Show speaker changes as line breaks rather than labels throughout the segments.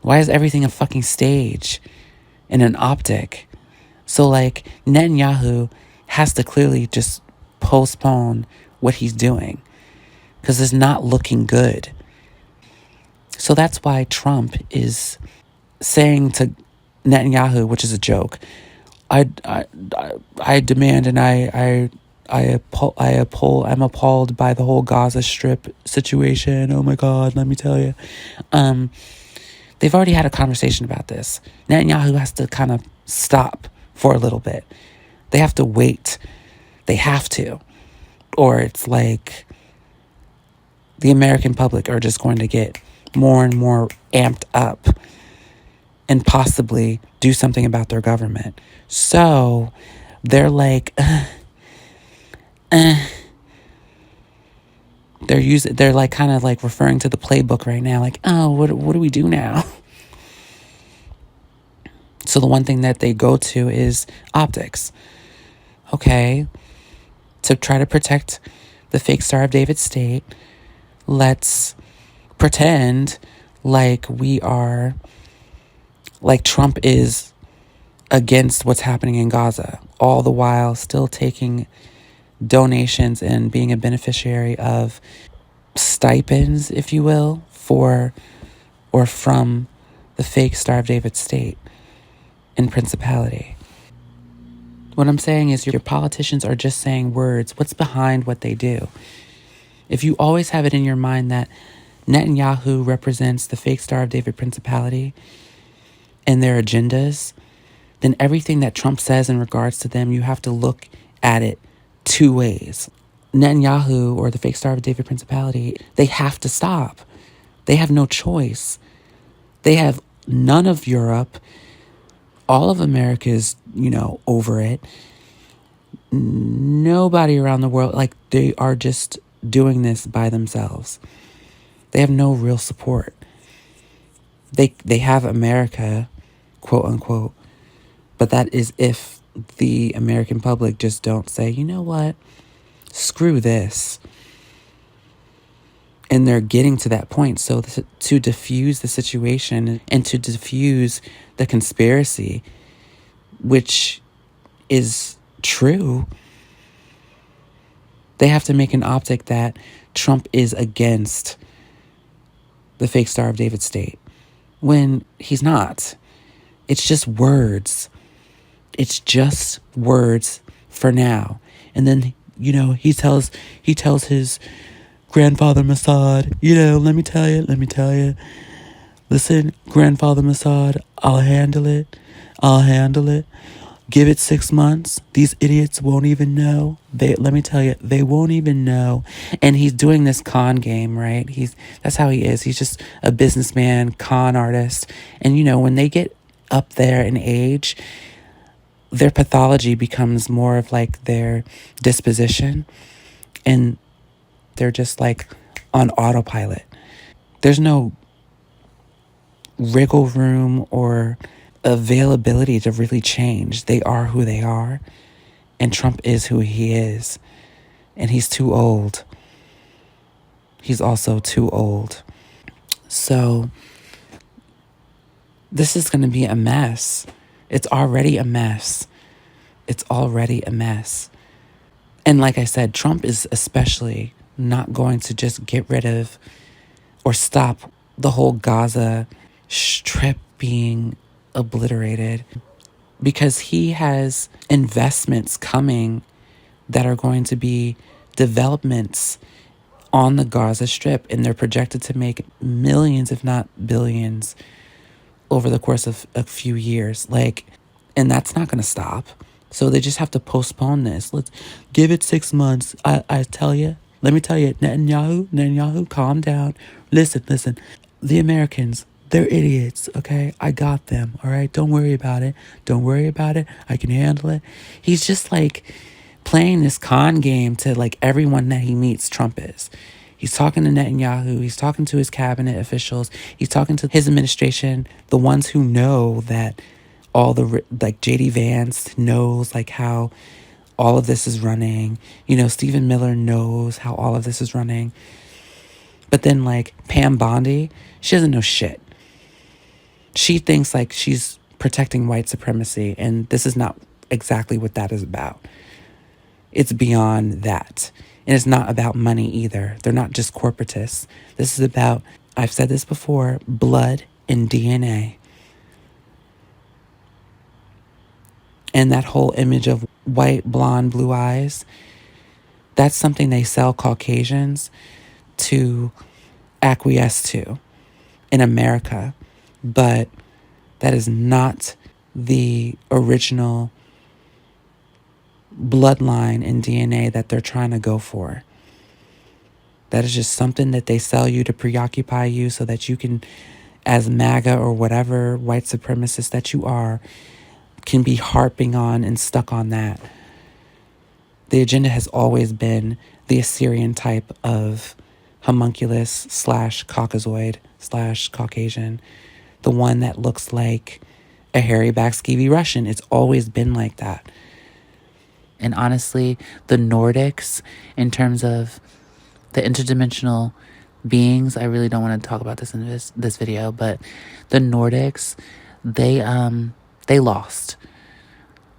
Why is everything a fucking stage and an optic? So like Netanyahu has to clearly just postpone what he's doing because it's not looking good. So that's why Trump is saying to Netanyahu, which is a joke, I demand and I'm appalled by the whole Gaza Strip situation. Oh my God, let me tell you. They've already had a conversation about this. Netanyahu has to kind of stop for a little bit. They have to wait. They have to. Or it's like the American public are just going to get more and more amped up and possibly do something about their government. So they're like, they're like kind of like referring to the playbook right now, like, oh, what do we do now? So the one thing that they go to is optics. Okay, to try to protect the fake Star of David state, let's pretend like Trump is against what's happening in Gaza, all the while still taking donations and being a beneficiary of stipends, if you will, for or from the fake Star of David state in Principality. What I'm saying is your politicians are just saying words. What's behind what they do? If you always have it in your mind that Netanyahu represents the fake Star of David Principality and their agendas, then everything that Trump says in regards to them, you have to look at it two ways. Netanyahu or the fake Star of David Principality, they have to stop. They have no choice. They have none of Europe. All of America is, over it. Nobody around the world, like, they are just doing this by themselves. They have no real support. They have America, quote unquote, but that is if the American public just don't say, you know what, screw this. And they're getting to that point. So to diffuse the situation and to diffuse the conspiracy, which is true, they have to make an optic that Trump is against the fake Star of David state when he's not. It's just words. It's just words for now. And then, he tells his grandfather Mossad, let me tell you. Listen, grandfather Mossad, I'll handle it. Give it 6 months. These idiots won't even know. Let me tell you, they won't even know. And he's doing this con game, right? That's how he is. He's just a businessman, con artist. And when they get up there in age, their pathology becomes more of like their disposition. And they're just like on autopilot. There's no wriggle room or availability to really change. They are who they are, and Trump is who he is, and he's too old. He's also too old. So this is going to be a mess. It's already a mess. And like I said, Trump is especially not going to just get rid of or stop the whole Gaza Strip being obliterated, because he has investments coming that are going to be developments on the Gaza Strip, and they're projected to make millions, if not billions, over the course of a few years. And that's not going to stop. So they just have to postpone this. Let's give it 6 months. I tell you, let me tell you, Netanyahu, calm down. Listen. The Americans, they're idiots, okay? I got them, all right? Don't worry about it. I can handle it. He's just playing this con game to everyone that he meets. Trump is. He's talking to Netanyahu. He's talking to his cabinet officials. He's talking to his administration, the ones who know that all the, J.D. Vance knows, how all of this is running. Stephen Miller knows how all of this is running. But then, Pam Bondi, she doesn't know shit. she thinks like she's protecting white supremacy, and this is not exactly what that is about. It's beyond that. And it's not about money either. They're not just corporatists. This is about, I've said this before, blood and DNA. And that whole image of white, blonde, blue eyes, that's something they sell Caucasians to acquiesce to in America. But that is not the original bloodline and DNA that they're trying to go for. That is just something that they sell you to preoccupy you so that you can, as MAGA or whatever white supremacist that you are, can be harping on and stuck on that. The agenda has always been the Assyrian type of homunculus / Caucasoid / Caucasian. The one that looks like a hairy-backed skeevy Russian. It's always been like that. And honestly, the Nordics, in terms of the interdimensional beings, I really don't want to talk about this in this video, but the Nordics, they lost.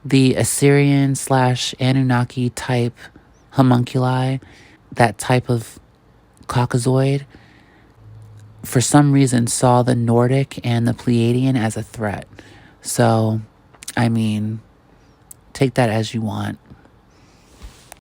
The Assyrian / Anunnaki type homunculi, that type of Caucasoid, for some reason saw the Nordic and the Pleiadian as a threat. So, I mean, take that as you want.